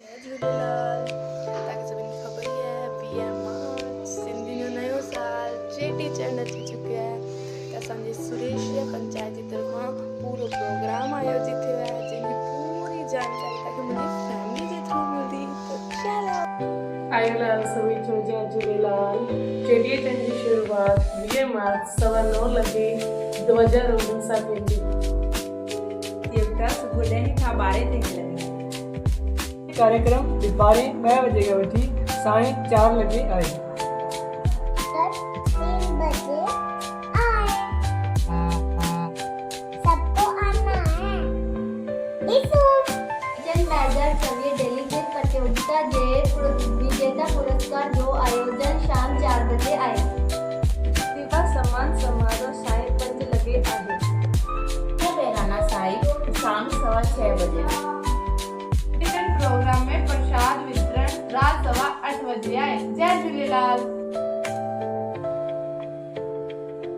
जय झूलेलाल। तव्हांखे सभिनी खे ख़बर ई आहे 20 मार्च सिंधी जो नयो साल चेटीचंड अची चुकियो आहे। त असांजे सुरेश पंचायत जी तरफ़ां पूरो प्रोग्राम आयोजित थियो आहे जंहिंजी पूरी जानकारी तव्हांखे मुंहिंजी फैमिली जे थ्रू मिलंदी। त चलो आयल सभी जो जय झूलेलाल। चेटीचंड जी शुरुआत 20 मार्च 9:15 लॻे ध्वजारोहण सां थींदी। देवता सुबुह 10 खां 12 ताईं हलंदी। कार्यक्रम 12 बजे खां वठी 4:30 लॻे आहे। 3 बजे आए सबको आना है। जन 2024 डेलीगेट प्रतियोगिता जे विजेता पुरस्कार जो आयोजन शाम 4 बजे आहे। विवाह सम्मान समारोह 5:30 लॻे आहे। बहराना साहिब शाम 6:15 बजे। प्रोग्राम में प्रसाद वितरण रात 8:15 बजे आए। जय झूलेलाल।